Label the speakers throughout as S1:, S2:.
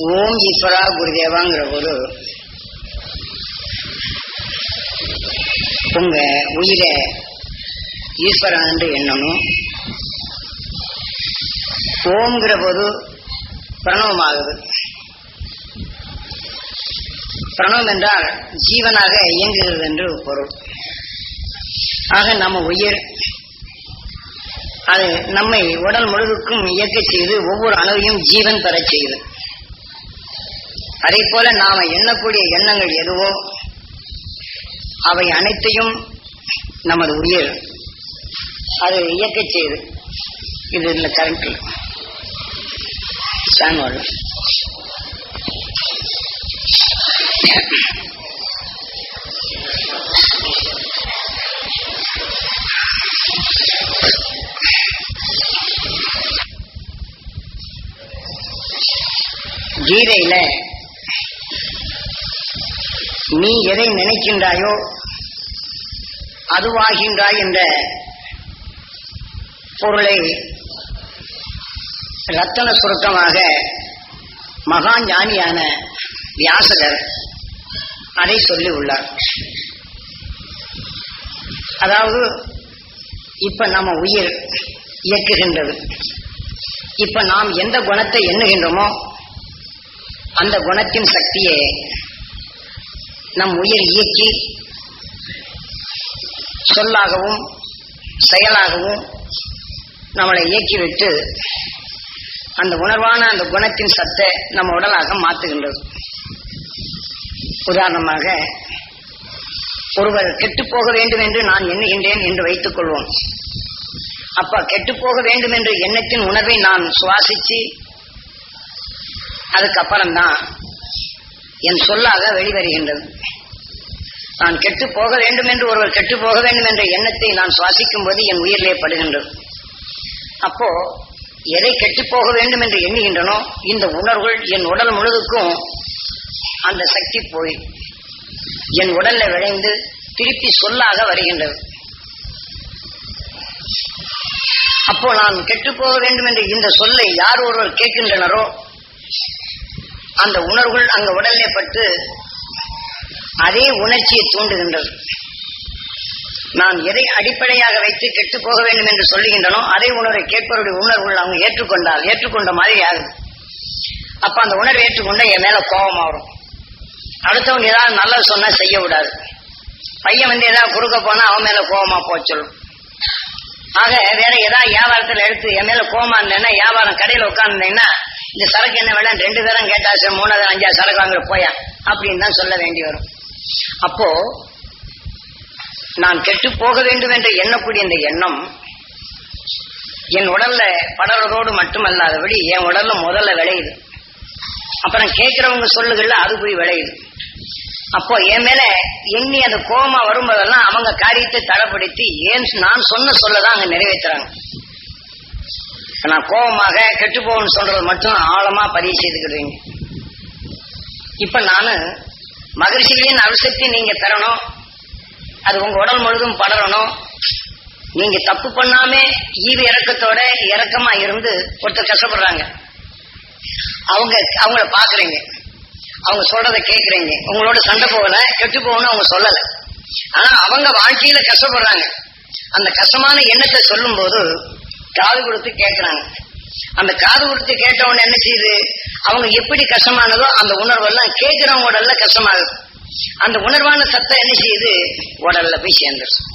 S1: ஓம் ஈஸ்வரா குருதேவாங்கிற ஒரு உங்க உயிரை ஈஸ்வரன் என்று எண்ணணும். ஓம்ங்கிற போது பிரணவமாகுது. பிரணவம் என்றால் ஜீவனாக இயங்குகிறது என்று பொருள். ஆக நம்ம உயிர் அது நம்மை உடல் முழுவதுக்கும் இயக்க செய்து ஒவ்வொரு அணுவையும் ஜீவன் பெற செய்யுது. அதே போல நாம எண்ணக்கூடிய எண்ணங்கள் எதுவோ அவை அனைத்தையும் நமது உயிர் அது இயக்க செய்யுது. இது இல்லை கரண்ட் சான்வாள் கீதையில நீ எதை நினைக்கின்றாயோ அதுவாகின்றாய் என்ற பொருளை ரத்தன சுருக்கமாக மகா ஞானியான வியாசகர் அதை சொல்லி உள்ளார். அதாவது இப்ப நம்ம உயிர் இயக்குகின்றது. இப்ப நாம் எந்த குணத்தை எண்ணுகின்றோமோ அந்த குணத்தின் சக்தியை நம் உயிர் இயக்கி சொல்லாகவும் செயலாகவும் நம்மளை இயக்கிவிட்டு அந்த உணர்வான அந்த குணத்தின் சத்தை நம்ம உடலாக மாற்றுகின்றது. உதாரணமாக ஒருவர் கெட்டு போக வேண்டும் என்று நான் எண்ணுகின்றேன் என்று வைத்துக் கொள்வோம். அப்ப கெட்டு போக வேண்டும் என்ற எண்ணத்தின் உணர்வை நான் சுவாசிச்சு அதுக்கப்புறம்தான் என் சொல்லாக வெளிவருகின்றது. நான் கெட்டு போக வேண்டும் என்று ஒருவர் கெட்டு போக வேண்டும் என்ற எண்ணத்தை நான் சுவாசிக்கும் போது என் உயிரிலே படுகின்றது. அப்போ எதை கெட்டு போக வேண்டும் என்று எண்ணுகின்றனோ இந்த உணர்வுகள் என் உடல் முழுவதுக்கும் அந்த சக்தி போய் என் உடல்ல விளைந்து திருப்பி சொல்லாக வருகின்றது. அப்போ நான் கெட்டு போக வேண்டும் என்று இந்த சொல்லை யார் ஒருவர் கேட்கின்றனரோ அந்த உணர்வுகள் அங்க உடல்லே பட்டு அதே உணர்ச்சியை தூண்டுகின்றது. நான் எதை அடிப்படையாக வைத்து கெட்டு போக வேண்டும் என்று சொல்லுகின்றனோ அதே உணர்வை கேட்பவருடைய உணர்வுகள் அவங்க ஏற்றுக்கொண்ட மாதிரி ஆகுது. அப்ப அந்த உணர்வை ஏற்றுக்கொண்ட என் மேல கோபமா வரும். அடுத்தவங்க ஏதாவது நல்லது சொன்னா செய்ய விடாது. பையன் ஏதாவது குறுக்க போனா அவன் மேல கோபமா போச்சொல்லும். ஆக வேற ஏதாவது வியாபாரத்துல எடுத்து என் மேல கோபமா இருந்தேன்னா வியாபாரம் கடையில உட்கார்ந்தேன்னா இந்த சரக்கு என்ன வேணா 2 பேரும் கேட்டா 3 5 சரக்கு வாங்குற போயா அப்படின்னு தான் சொல்ல வேண்டி வரும். அப்போ நான் கெட்டு போக வேண்டும் என்று எண்ணக்கூடிய இந்த எண்ணம் என் உடல்ல படறதோடு மட்டுமல்லாதபடி என் உடல்ல முதல்ல விளையுது. அப்புறம் கேட்கிறவங்க சொல்லுகள்ல அது போய் விளையுது. அப்போ என் மேல எண்ணி அந்த கோபமா வரும்போதெல்லாம் அவங்க காரியத்தை தடைப்படுத்தி ஏன் நான் சொன்ன சொல்லதான் அங்க நிறைவேற்றுறாங்க. நான் கோபமாக கெட்டு போகணும்னு சொல்றது மட்டும் ஆழமா பதிவு செய்துக்கிடுவீங்க. இப்ப நானு மகிழ்ச்சிகளின் அவசியத்தை நீங்க பெறணும், அது உங்க உடல் முழுதும் படரணும். நீங்க தப்பு பண்ணாம ஈவு இறக்கத்தோட இறக்கமா இருந்து ஒருத்தர் கஷ்டப்படுறாங்க, அவங்கள பாக்குறீங்க, அவங்க சொல்றத கேட்கறீங்க, உங்களோட சண்டை போகல கெட்டு போகணும் அவங்க சொல்லல, ஆனா அவங்க வாழ்க்கையில கஷ்டப்படுறாங்க. அந்த கஷ்டமான எண்ணத்தை சொல்லும் போது காது கொடுத்து கேட்கிறாங்க. அந்த காது கொடுத்து கேட்டவங்க என்ன செய்யுது, அவங்க எப்படி கஷ்டமானதோ அந்த உணர்வு எல்லாம் கேட்கிறவங்க உடல்ல கஷ்டமாகுது. அந்த உணர்வான சத்தம் என்ன செய்யுது, உடல்ல போய் சேர்ந்துடும்.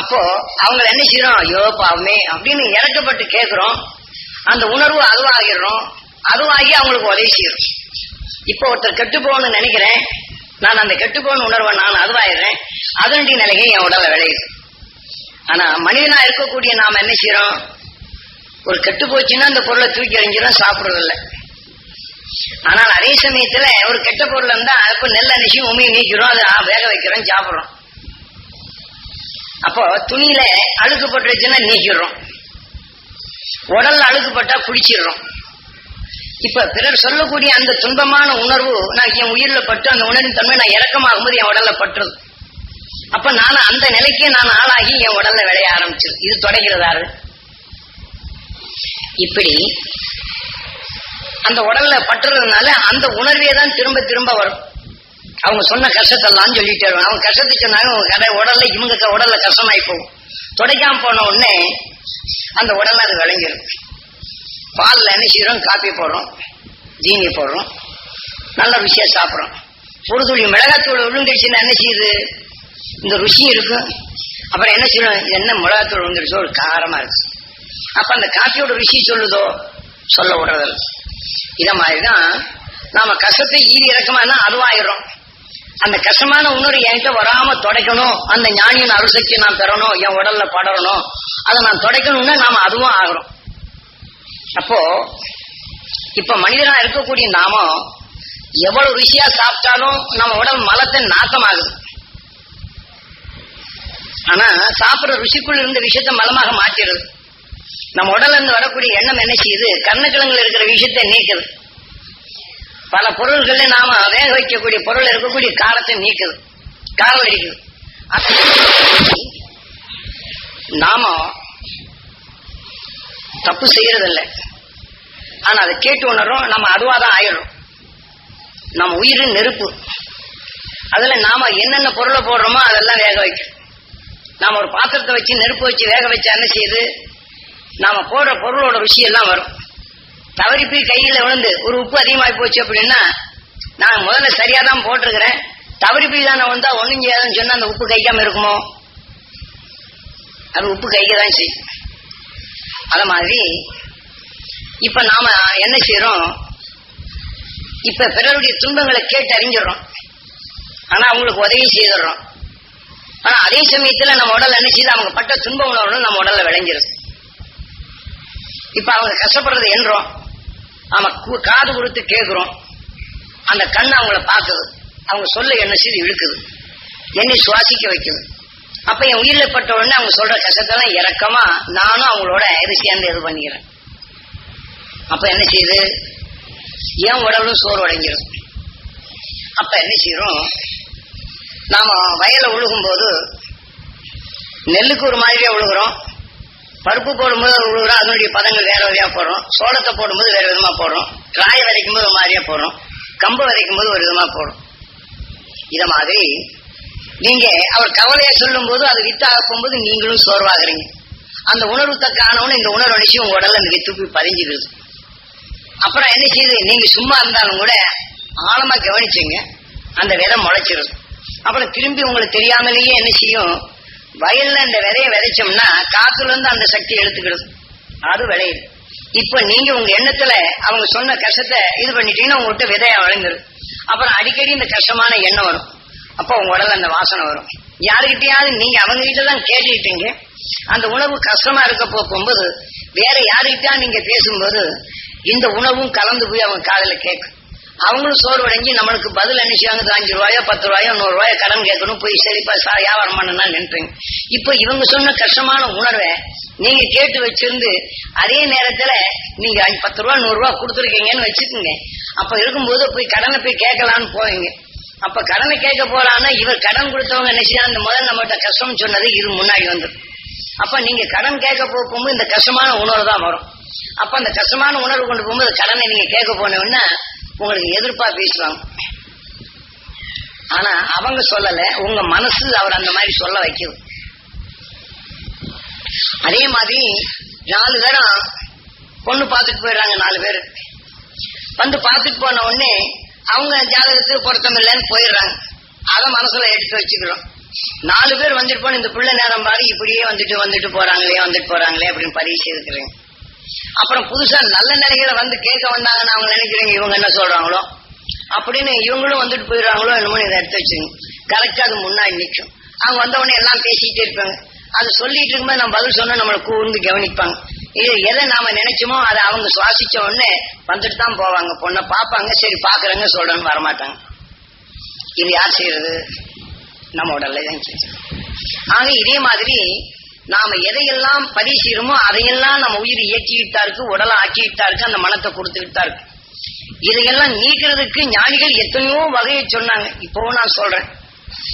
S1: அப்போ அவங்க என்ன செய்யறோம், ஐயோ பாவமே அப்படின்னு இறக்கப்பட்டு கேட்கிறோம். அந்த உணர்வு அதுவாகிடுறோம், அதுவாகி அவங்களுக்கு உதவி செய்யறோம். இப்போ ஒருத்தர் கெட்டு போகணும்னு நினைக்கிறேன், நான் அந்த கெட்டு போகணும் உணர்வை நான் அதுவாயிடுறேன், அதனுடைய நிலையை என் உடல்ல விளையுது. ஆனா மனிதனா இருக்கக்கூடிய நாம என்ன செய்யறோம், ஒரு கெட்டு போச்சுன்னா அந்த பொருளை தூக்கி எறிஞ்சிடும், சாப்பிடுறது இல்லை. ஆனால் அதே சமயத்துல ஒரு கெட்ட பொருள் இருந்தா அதுக்கு நெல் அணிச்சு உண்மையை நீக்கிறோம், அதை வேக வைக்கிறோம், சாப்பிடுறோம். அப்போ துணியில அழுக்குப்பட்டு வச்சுன்னா நீக்கிடுறோம், உடல்ல அழுக்குப்பட்டா குடிச்சிடுறோம். இப்ப பிறர் சொல்லக்கூடிய அந்த துன்பமான உணர்வு நான் என் உயிரில பட்டு அந்த உணர்வின் தன்மை நான் இறக்கமாகும் போது என் உடல்ல பட்டுறது. அப்ப நான் அந்த நிலைக்கு நான் ஆளாகி என் உடல்ல விளைய ஆரம்பிச்சு இது தொடங்கிறதாரு. இப்படி அந்த உடல்ல பட்டுறதுனால அந்த உணர்வே தான் திரும்ப திரும்ப வரும். அவங்க சொன்ன கஷ்டத்தெல்லாம் சொல்லிட்டே வருவாங்க. அவங்க கஷ்டத்தை சொன்னாங்க உடல்ல இவங்க உடல்ல கஷ்டமாயி போகும். துடைக்காம போன உடனே அந்த உடல்ல அது விளங்கிடும். பால்ல என்ன செய்யறோம், காப்பி போடுறோம், ஜீனி போடுறோம், நல்ல ருசியா சாப்பிடுறோம். ஒரு துளி மிளகாத்தூள் விழுந்துடுச்சுன்னா என்ன செய்யுது, இந்த ருசி இருக்கும். அப்புறம் என்ன செய்யணும், என்ன மிளகாத்தூள் விழுந்துடுச்சோ ஒரு காரமா இருக்கு. அப்ப அந்த காப்பியோட ருசி சொல்லுதோ, சொல்ல விடுறதில்ல. இத மாதிரிதான் நாம கஷ்டத்தை ஈவி இறக்கமானா அதுவாயிரும். அந்த கஷ்டமான உணர்வு என்கிட்ட வராம தொடைக்கணும், அந்த ஞானியின் அருசக்தி நான் பெறணும், என் உடல்ல படரணும், அதை நான் தொடைக்கணும்னா நாம அதுவும் ஆகிறோம். அப்போ இப்ப மனிதனா இருக்கக்கூடிய நாம எவ்வளவு ருசியா சாப்பிட்டாலும் நம்ம உடல் மலத்தை நாத்தமாகுது. ஆனா சாப்பிடுற ருசிக்குள் இருந்த விஷயத்த மலமாக மாற்றிடுது. நம்ம உடல்ல இருந்து வரக்கூடிய எண்ணம் என்ன செய்யுது, கர்ணக்கிழங்குல இருக்கிற விஷயத்தை நீக்குது. பல பொருள்கள்ல நாம வேக வைக்கக்கூடிய பொருள் இருக்கக்கூடிய காரத்தை நீக்குது, காரம் அடிக்குது. நாம தப்பு செய்யறதில்லை, ஆனா அதை கேட்டு உணர்றோம், நம்ம அதுவாதான் ஆயிடும். நம்ம உயிர் நெருப்பு, அதுல நாம என்னென்ன பொருளை போடுறோமோ அதெல்லாம் வேக வைக்கும். நாம ஒரு பாத்திரத்தை வச்சு நெருப்பு வச்சு வேக வச்சா என்ன செய்யுது, நாம போடுற பொருளோட ருசி எல்லாம் வரும். தவறி போய் கையில விழுந்து ஒரு உப்பு அதிகமாகி போச்சு அப்படின்னா, நான் முதல்ல சரியா தான் போட்டிருக்கிறேன், தவறி போய் தானே வந்தா ஒண்ணும் செய்யாதுன்னு சொன்னா அந்த உப்பு கைக்காம இருக்குமோ, அது உப்பு கைக்கதான் செய்யும். அத மாதிரி இப்ப நாம என்ன செய்யறோம், இப்ப பிறருடைய துன்பங்களை கேட்டு அறிஞ்சிடறோம், ஆனா அவங்களுக்கு உதவி செய்திடறோம். ஆனா அதே சமயத்துல நம்ம உடல் என்ன செய்யுது, அவங்க பட்ட துன்ப உணர்வு நம்ம உடல்ல விளைஞ்சிருது. இப்ப அவங்க கஷ்டப்படுறது என்றோம், நாம காது கொடுத்து கேட்கிறோம், அந்த கண் அவங்கள பாக்குது, அவங்க சொல்ல என்ன செய்து இழுக்குது, என்னை சுவாசிக்க வைக்குது. அப்ப என் உயிரில பட்ட உடனே அவங்க சொல்ற கஷ்டத்தெல்லாம் இறக்கமா நானும் அவங்களோட இது சேர்ந்து இது பண்ணிக்கிறேன். அப்ப என்ன செய்யுது, ஏன் உடலும் சோறு அடைஞ்சிடும். அப்ப என்ன செய்யறோம், நாம வயல உழுகும் போது நெல்லுக்கு ஒரு மாதிரியா உழுகுறோம், பருப்பு போடும்போது உழுகுறோம், அதனுடைய பதங்கள் வேற வழியா போடுறோம், சோளத்தை போடும்போது வேற விதமா போடுறோம், ராய விதைக்கும் போது ஒரு மாதிரியா போடுறோம், கம்பு விதைக்கும் போது ஒரு விதமா போடும். இத மாதிரி நீங்க அவர் கவலையா சொல்லும் போது அது வித்தாக போகும்போது நீங்களும் சோர்வாகிறீங்க. அந்த உணர்வு தக்கானவனு இந்த உணர்வு அடிச்சு உங்க உடல்ல இந்த வித்து போய் பதிஞ்சிருது. அப்புறம் என்ன செய்யுது, நீங்க சும்மா இருந்தாலும் கூட ஆழமா கவனிச்சுங்க, அந்த விதை முளைச்சிருது. அப்புறம் திரும்பி உங்களுக்கு தெரியாமலேயே என்ன செய்யும், வயல்ல இந்த விதைய விதைச்சோம்னா காத்துல இருந்து அந்த சக்தி எடுத்துக்கிடுது, அது விளையுது. இப்ப நீங்க உங்க எண்ணத்துல அவங்க சொன்ன கஷ்டத்தை இது பண்ணிட்டீங்கன்னா உங்ககிட்ட விதையா விளைஞ்சிடும். அப்புறம் அடிக்கடி இந்த கஷ்டமான எண்ணம் வரும், அப்ப உங்க உடல்ல அந்த வாசனை வரும். யாருகிட்டயாவது நீங்க அவங்க கிட்டதான் கேட்டுக்கிட்டீங்க, அந்த உணவு கஷ்டமா இருக்க போகும்போது வேற யாருகிட்டயா நீங்க பேசும்போது இந்த உணவும் கலந்து போய் அவங்க காதல கேட்கும். அவங்களும் சோர்வடைஞ்சு நம்மளுக்கு பதில் என்ன செய்வாங்க, 5 ரூபாயோ 10 ரூபாயோ 100 ரூபாயோ கடன் கேட்கணும், போய் சரிப்பா வியாபாரம் பண்ணா நினைப்பீங்க. இப்ப இவங்க சொன்ன கஷ்டமான உணர்வை நீங்க கேட்டு வச்சிருந்து அதே நேரத்துல நீங்க 10 ரூபா 100 ரூபா கொடுத்துருக்கீங்கன்னு வச்சுக்கோங்க. அப்ப இருக்கும்போது போய் கடனை போய் கேட்கலான்னு போவீங்க. அப்ப கடனை கேட்க போறான்னா இவர் கடன் கொடுத்தவங்க என்ன செய்ய, அந்த முதல் நம்மகிட்ட கஷ்டம் சொன்னது இது முன்னாடி வந்துடும். அப்ப நீங்க கடன் கேட்க போகும்போது இந்த கஷ்டமான உணர்வு தான் வரும். அப்ப அந்த கஷ்டமான உணர்வு கொண்டு போகும்போது கடனை நீங்க கேட்க போனோம்னா உங்களுக்கு எதிர்ப்பா பேசுவாங்க. ஆனா அவங்க சொல்லல, உங்க மனசு அவர் அந்த மாதிரி சொல்ல வைக்குது. அதே மாதிரி 4 பேரும் பொண்ணு பார்த்துட்டு போயிடுறாங்க. 4 பேரு வந்து பார்த்துட்டு போன உடனே அவங்க ஜாதகத்துக்கு பொருத்தம் இல்லைன்னு போயிடுறாங்க. அதை மனசுல எடுத்து வச்சுக்கிறோம். 4 பேர் வந்துட்டு போன இந்த பிள்ளை நேரம் பாரு இப்படியே வந்துட்டு போறாங்களே அப்படின்னு பரிசு இருக்கிறீங்க. அப்புறம் புதுசா நல்ல நிலைகளை வந்து கேட்க வந்தாங்கன்னு அவங்க நினைக்கிறீங்க, இவங்க என்ன சொல்றாங்களோ அப்படின்னு இவங்களும் வந்துட்டு போயிடுறாங்களோ என்னமோ இதை எடுத்து வச்சுங்க. கரெக்டா அது முன்னாடி நிற்கும். அவங்க வந்த உடனே எல்லாம் பேசிக்கிட்டே இருப்பாங்க. அது சொல்லிட்டு இருக்கும்போது நம்ம பதில் சொன்னா நம்மளை கூர்ந்து கவனிப்பாங்க. இது எதை நாம நினைச்சோமோ அதை அவங்க சுவாசிச்ச உடனே வந்துட்டு தான் போவாங்க. பொண்ணை பார்ப்பாங்க, சரி பாக்குறாங்க சொல்றேன்னு வரமாட்டாங்க. இது யார் செய்யறது, நம்ம உடல்ல தான் செய்யுது. ஆக இதே மாதிரி நாம எதையெல்லாம் பதிசீரமோ அதையெல்லாம் நம்ம உயிர் இயக்கிக்கிட்டா இருக்கு, உடலை ஆக்கிக்கிட்டா இருக்கு, அந்த மனத்தை கொடுத்துக்கிட்டா இருக்கு. இதையெல்லாம் நீக்கிறதுக்கு ஞானிகள் எத்தனையோ வகையை சொன்னாங்க. இப்பவும் நான் சொல்றேன்.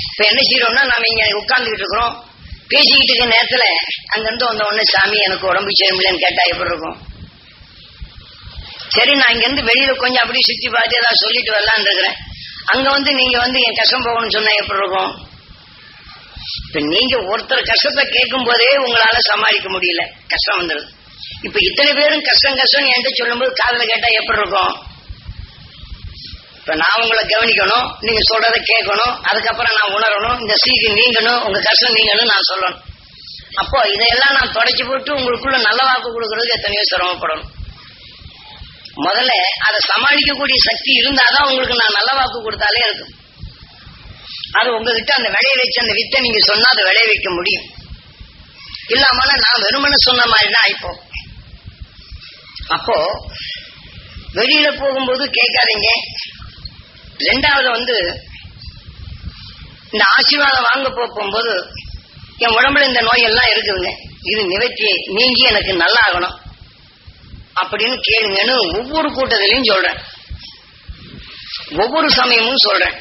S1: இப்ப என்ன செய்யறோம்னா, நாம இங்க உட்கார்ந்துகிட்டு இருக்கிறோம், பேசிக்கிட்டு இருக்க நேரத்துல அங்கிருந்து வந்த உடனே சாமி எனக்கு உடம்பு சரியில்லைன்னு கேட்டா எப்படி இருக்கும்? சரி நான் இங்க இருந்து வெளியில கொஞ்சம் அப்படியே சுத்தி பார்த்து ஏதாவது சொல்லிட்டு வரலான்னு இருக்கிறேன். அங்க நீங்க என் கஷ்டம் போகணும்னு சொன்னா எப்படி இருக்கும்? இப்ப நீங்க ஒருத்தர் கஷ்டத்தை கேட்கும் போதே உங்களால சமாளிக்க முடியல, கஷ்டம் வந்துடுது. இப்ப இத்தனை பேரும் கஷ்டம் கஷ்டம் என்கிட்ட சொல்லும் போது காதுல கேட்டா எப்படி இருக்கும்? இப்ப நான் உங்களை கவனிக்கணும், நீங்க சொல்றதை கேட்கணும், அதுக்கப்புறம் நான் உணரணும், இந்த சீக்கு நீங்கணும், உங்க கஷ்டம் நீங்கணும் நான் சொல்லணும். அப்போ இதையெல்லாம் நான் தொடச்சி போட்டு உங்களுக்குள்ள நல்ல வாக்கு கொடுக்கறதுக்கு எத்தனையோ சிரமப்படணும். முதல்ல அதை சமாளிக்கக்கூடிய சக்தி இருந்தாதான் உங்களுக்கு நான் நல்ல வாக்கு கொடுத்தாலே இருக்கும். அது உங்ககிட்ட அந்த விளைய வச்சு அந்த வித்தை நீங்க சொன்னா அதை விளைய வைக்க முடியும். இல்லாம நான் வெறுமனை சொன்ன மாதிரிதான் ஆயிப்போம். அப்போ வெளியில போகும்போது கேட்காதீங்க. ரெண்டாவது இந்த ஆசீர்வாதம் வாங்க போகும்போது என் உடம்புல இந்த நோய் எல்லாம் இருக்குதுங்க, இது நிவர்த்தி நீங்கி எனக்கு நல்லா ஆகணும் அப்படின்னு கேளுங்கன்னு ஒவ்வொரு கூட்டத்திலையும் சொல்றேன், ஒவ்வொரு சமயமும் சொல்றேன்.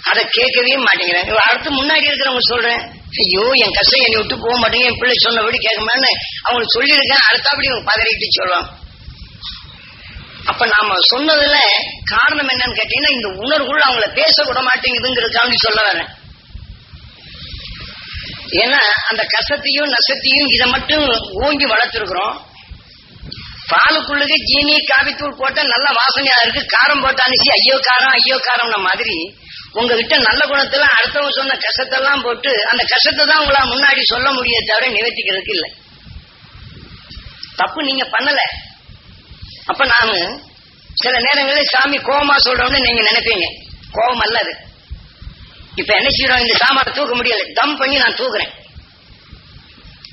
S1: அதை கேட்கவே மாட்டேங்கிறேன். அடுத்து முன்னாடி இருக்கிறவங்க சொல்றேன், ஐயோ என் கஷ்டம் என்னை விட்டு போக மாட்டேங்க, என் பிள்ளை சொன்னபடி கேட்கமான்னு அவங்களுக்கு சொல்லியிருக்கேன். அடுத்தபடி பதறிட்டு சொல்லுவாங்க. அப்ப நாம சொன்னதுல காரணம் என்னன்னு கேட்டீங்கன்னா இந்த உணர்வுகள் அவங்கள பேச விட மாட்டேங்குதுங்கிறதுக்காண்டி சொல்ல வரேன். ஏன்னா அந்த கஷ்டத்தையும் நஷ்டத்தையும் இதை மட்டும் ஓங்கி வளர்த்துருக்கிறோம். பாலுக்குள்ளுக்கு ஜீனி காபித்தூள் போட்டா நல்ல வாசனையா இருக்கு, காரம் போட்ட அனுசி ஐயோ காரம்ன மாதிரி உங்ககிட்ட நல்ல குணத்துல அடுத்தவங்க சொன்ன கஷ்டத்தெல்லாம் போட்டு அந்த கஷ்டத்தை தான் உங்களா முன்னாடி சொல்ல முடிய தவிர நிவர்த்திக்கிறதுக்கு இல்லை. தப்பு நீங்க பண்ணல. அப்ப நானு சில நேரங்களில் சாமி கோபமா சொல்றோம்னு நீங்க நினைப்பீங்க, கோபம் அல்ல அது. இப்ப என்ன செய்யறோம், இந்த சாமானை தூக்க முடியல, தம் பண்ணி நான் தூக்குறேன்.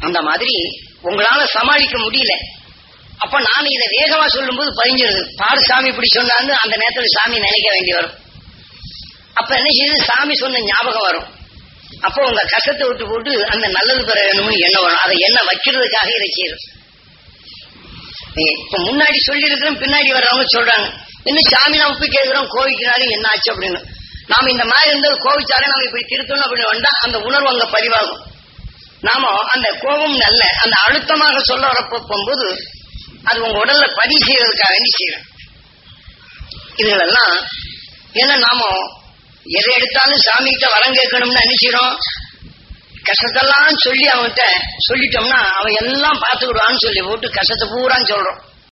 S1: அந்த மாதிரி உங்களால சமாளிக்க முடியல. அப்ப நான் இதை வேகமா சொல்லும் போது பதிஞ்சிருது, பாரு சாமி இப்படி சொன்னான்னு அந்த நேரத்தில் சாமி நினைக்க வேண்டி வரும். அப்ப என்ன செய்யுது, சாமி சொன்ன ஞாபகம் வரும். அப்போ உங்க கஷ்டத்தை விட்டு போட்டு அந்த நல்லது பெற வேணும்னு எண்ணம் வரும். அதை என்ன வைக்கிறதுக்காக இதை செய்யறது. இப்ப முன்னாடி சொல்லி இருக்கிறோம், பின்னாடி வர்றவங்க சொல்றாங்க, இன்னும் சாமி நாம போய் கேட்கிறோம் கோவிக்கிறாரு என்ன ஆச்சு அப்படின்னு. நாம இந்த மாதிரி இருந்தது கோவிச்சாலே நாம இப்படி திருத்தணும் அப்படின்னு வந்தா அந்த உணர்வு அங்க பதிவாகும். நாம அந்த கோபம் நல்ல அந்த அழுத்தமாக சொல்ல வரப்போ போகும்போது அது உங்க உடல்ல பதிவு செய்யறதுக்காக வேண்டி செய்யறோம். இதுகளெல்லாம் ஏன்னா நாம எதை எடுத்தாலும் சாமி கிட்ட வரம் கேட்கணும்னு நினைச்சிடும். கஷ்டத்தெல்லாம் சொல்லி அவன்கிட்ட சொல்லிட்டோம்னா அவன் எல்லாம் பார்த்துக்கிடுவான்னு சொல்லி போட்டு கஷ்டத்தை பூரான்னு சொல்றோம்.